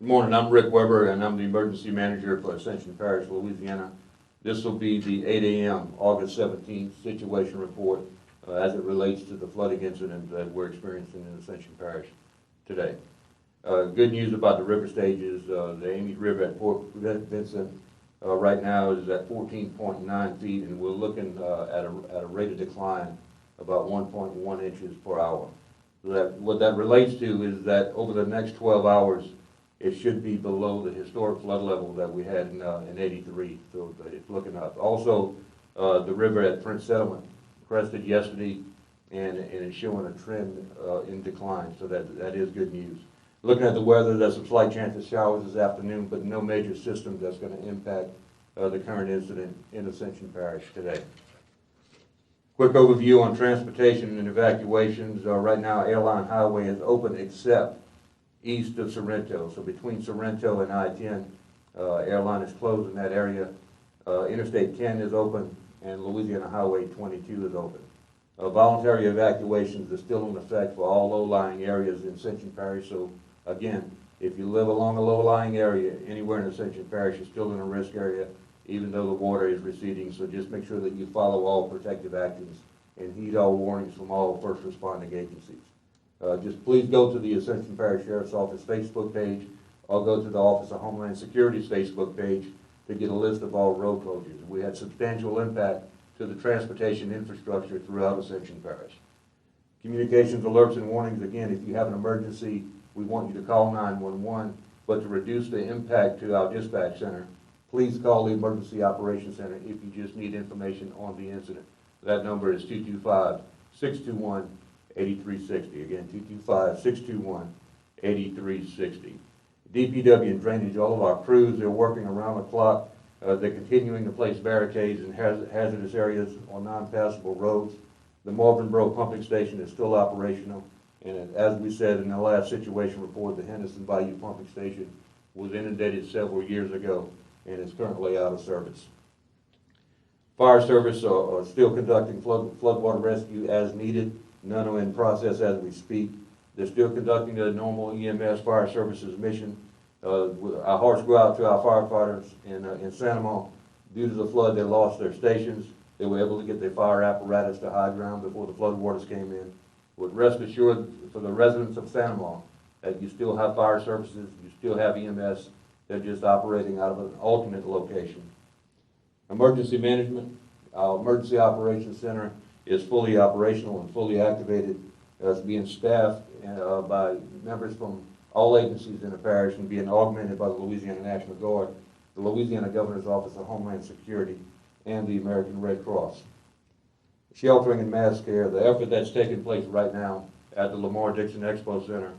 Good morning, I'm Rick Weber, and I'm the emergency manager for Ascension Parish, Louisiana. This will be the 8 a.m. August 17th situation report as it relates to the flooding incident that we're experiencing in Ascension Parish today. Good news about the river stages. The Ames River at Fort Vincent right now is at 14.9 feet, and we're looking at a rate of decline about 1.1 inches per hour. So what that relates to is that over the next 12 hours, it should be below the historic flood level that we had in 83, so it's looking up. Also, the river at Prince Settlement crested yesterday, and it's showing a trend in decline, so that is good news. Looking at the weather, there's a slight chance of showers this afternoon, but no major system that's going to impact the current incident in Ascension Parish today. Quick overview on transportation and evacuations. Right now, Airline Highway is open except east of Sorrento. So between Sorrento and I-10, Airline is closed in that area. Interstate 10 is open, and Louisiana Highway 22 is open. Voluntary evacuations are still in effect for all low-lying areas in Ascension Parish. So again, if you live along a low-lying area anywhere in Ascension Parish, you're still in a risk area, even though the water is receding. So just make sure that you follow all protective actions and heed all warnings from all first responding agencies. Just please go to the Ascension Parish Sheriff's Office Facebook page, or go to the Office of Homeland Security's Facebook page to get a list of all road closures. We had substantial impact to the transportation infrastructure throughout Ascension Parish. Communications, alerts, and warnings. Again, if you have an emergency, we want you to call 911, but to reduce the impact to our dispatch center, please call the Emergency Operations Center if you just need information on the incident. That number is 225-621-8360. Again, 225-621-8360. DPW and drainage, all of our crews, they're working around the clock. They're continuing to place barricades in hazardous areas on non-passable roads. The Marvinboro pumping station is still operational. And as we said in the last situation report, the Henderson Bayou pumping station was inundated several years ago and is currently out of service. Fire service are still conducting floodwater rescue as needed. None are in process as we speak. They're still conducting their normal EMS fire services mission. Our hearts go out to our firefighters in Santa. Due to the flood, they lost their stations. They were able to get their fire apparatus to high ground before the flood waters came in. But rest assured, for the residents of Santa, that you still have fire services, you still have EMS. They're just operating out of an alternate location. Emergency management, our Emergency Operations Center is fully operational and fully activated. It's being staffed by members from all agencies in the parish and being augmented by the Louisiana National Guard, the Louisiana Governor's Office of Homeland Security, and the American Red Cross. Sheltering and mass care, the effort that's taking place right now at the Lamar Dixon Expo Center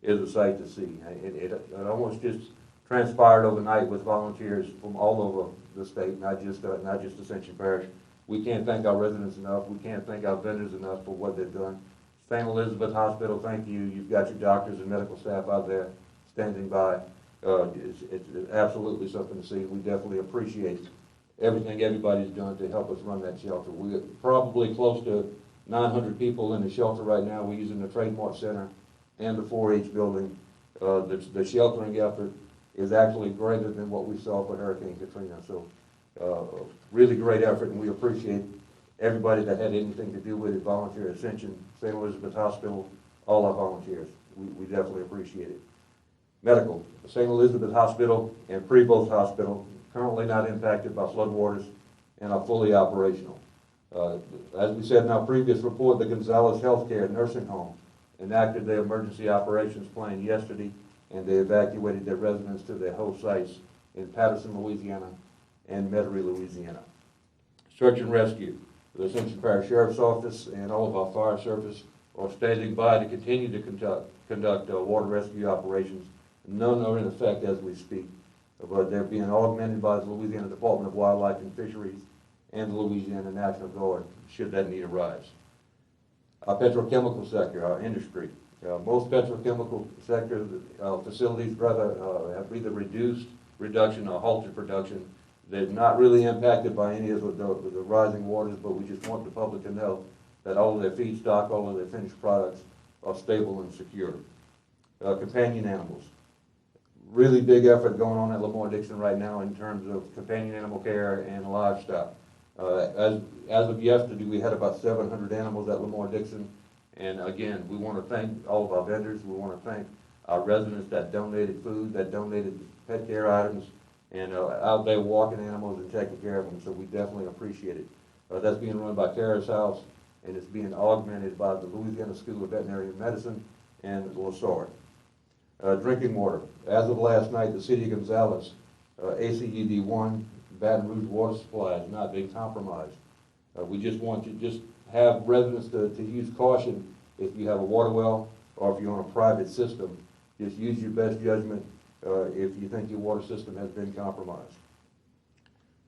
is a sight to see. It almost just transpired overnight with volunteers from all over the state, not just Ascension Parish. We can't thank our residents enough. We can't thank our vendors enough for what they've done. St. Elizabeth Hospital, thank you. You've got your doctors and medical staff out there standing by. It's absolutely something to see. We definitely appreciate everything everybody's done to help us run that shelter. We're probably close to 900 people in the shelter right now. We're using the Trademark Center and the 4-H building. The sheltering effort is actually greater than what we saw for Hurricane Katrina. So really great effort, and we appreciate everybody that had anything to do with it, volunteer, Ascension, St. Elizabeth Hospital, all our volunteers. We definitely appreciate it. Medical, St. Elizabeth Hospital and Prevost Hospital, currently not impacted by floodwaters and are fully operational. As we said in our previous report, the Gonzalez Healthcare Nursing Home enacted their emergency operations plan yesterday, and they evacuated their residents to their host sites in Patterson, Louisiana, and Metairie, Louisiana. Search and rescue. The Ascension Parish Sheriff's Office and all of our fire service are standing by to continue to conduct water rescue operations. None are in effect as we speak, but they're being augmented by the Louisiana Department of Wildlife and Fisheries and the Louisiana National Guard, should that need arise. Our petrochemical sector, our industry. Most petrochemical sector facilities have either reduction or halted production. They're not really impacted by any of the rising waters, but we just want the public to know that all of their feedstock, all of their finished products are stable and secure. Companion animals. really big effort going on at Lamar-Dixon right now in terms of companion animal care and livestock. As of yesterday, we had about 700 animals at Lamar-Dixon. And again, we want to thank all of our vendors. We want to thank our residents that donated food, that donated pet care items, and out there walking animals and taking care of them. So we definitely appreciate it. That's being run by Parish House, and it's being augmented by the Louisiana School of Veterinary Medicine and LaSalle. Drinking water. As of last night, the city of Gonzales, ACUD1, Baton Rouge water supply is not being compromised. We just want to have residents to use caution if you have a water well or if you're on a private system. Just use your best judgment if you think your water system has been compromised.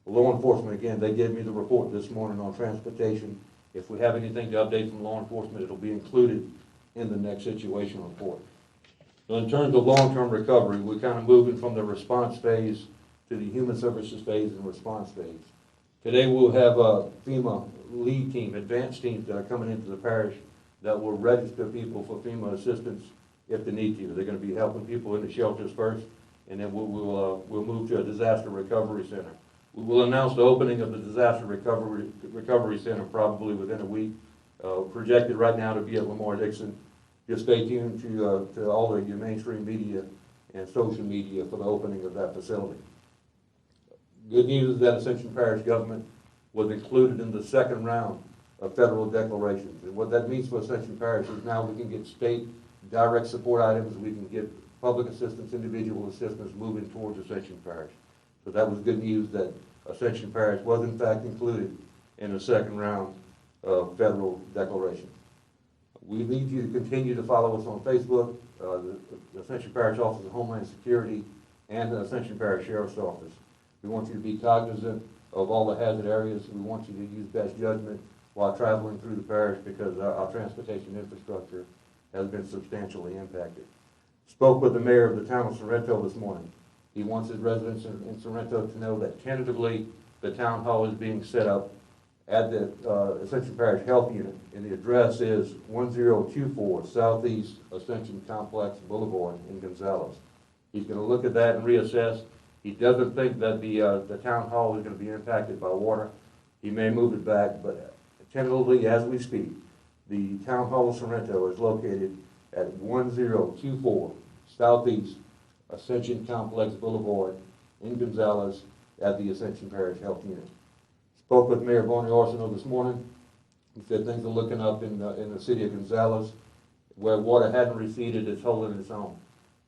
Law enforcement, again, they gave me the report this morning on transportation. If we have anything to update from law enforcement, it'll be included in the next situation report. So in terms of long-term recovery, we're kind of moving from the response phase to the human services phase and response phase. Today we'll have a FEMA lead team, advanced teams that are coming into the parish that will register people for FEMA assistance if they need to. They're going to be helping people in the shelters first, and then we'll move to a disaster recovery center. We will announce the opening of the disaster recovery center probably within a week. Projected right now to be at Lamar-Dixon. Just stay tuned to all of your mainstream media and social media for the opening of that facility. Good news is that Ascension Parish government was included in the second round of federal declarations. And what that means for Ascension Parish is now we can get state direct support items, we can get public assistance, individual assistance moving towards Ascension Parish. So that was good news that Ascension Parish was in fact included in the second round of federal declarations. We need you to continue to follow us on Facebook, the Ascension Parish Office of Homeland Security, and the Ascension Parish Sheriff's Office. We want you to be cognizant of all the hazard areas. We want you to use best judgment while traveling through the parish because our transportation infrastructure has been substantially impacted. Spoke with the mayor of the town of Sorrento this morning. He wants his residents in Sorrento to know that tentatively the town hall is being set up at the Ascension Parish Health Unit, and the address is 1024 Southeast Ascension Complex Boulevard in Gonzales. He's going to look at that and reassess. He doesn't think that the town hall is going to be impacted by water. He may move it back, but tentatively, as we speak, the town hall of Sorrento is located at 1024 Southeast Ascension Complex Boulevard in Gonzales at the Ascension Parish Health Unit. Spoke with Mayor Bonnie Arsenault this morning. He said things are looking up in the city of Gonzales. Where water hadn't receded, it's holding its own.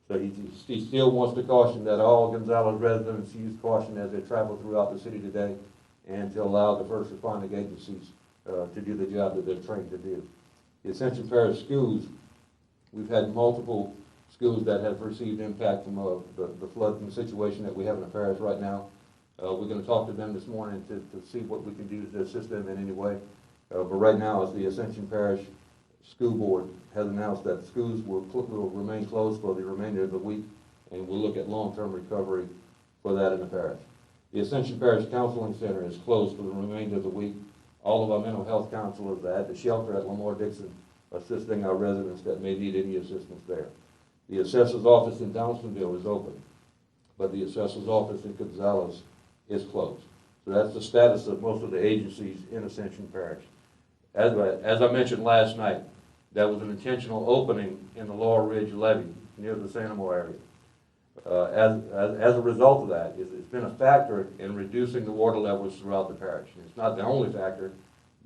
So he still wants to caution that all Gonzales residents use caution as they travel throughout the city today and to allow the first responding agencies to do the job that they're trained to do. The Ascension Parish schools, we've had multiple schools that have received impact from the flooding situation that we have in the parish right now. We're going to talk to them this morning to see what we can do to assist them in any way. But right now, as the Ascension Parish School Board has announced that schools will remain closed for the remainder of the week, and we'll look at long-term recovery for that in the parish. The Ascension Parish Counseling Center is closed for the remainder of the week. All of our mental health counselors are at the shelter at Lamar-Dixon assisting our residents that may need any assistance there. The assessor's office in Townsendville is open, but the assessor's office in Gonzales is closed. So that's the status of most of the agencies in Ascension Parish. As I mentioned last night, that was an intentional opening in the Laurel Ridge Levy near the Sanamo area. As a result of that, it's been a factor in reducing the water levels throughout the parish. It's not the only factor,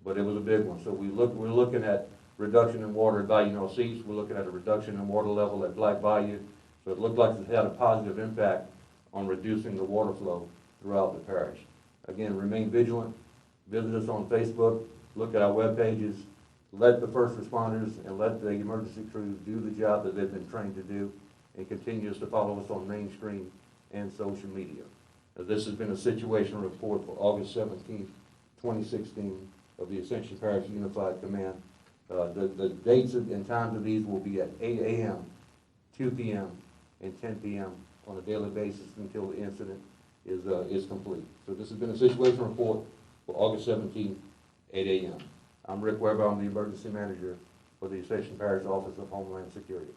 but it was a big one. So we're looking at reduction in water at Bayou Northeast. We're looking at a reduction in water level at Black Bayou. So it looked like it had a positive impact on reducing the water flow throughout the parish. Again, remain vigilant. Visit us on Facebook. Look at our web pages. Let the first responders and let the emergency crews do the job that they've been trained to do, and continues to follow us on mainstream and social media. This has been a situation report for August 17th, 2016 of the Ascension Parish Unified Command. The dates and times of these will be at 8 a.m., 2 p.m., and 10 p.m. on a daily basis until the incident is complete. So this has been a situation report for August 17th, 8 a.m. I'm Rick Weber. I'm the Emergency Manager for the Ascension Parish Office of Homeland Security.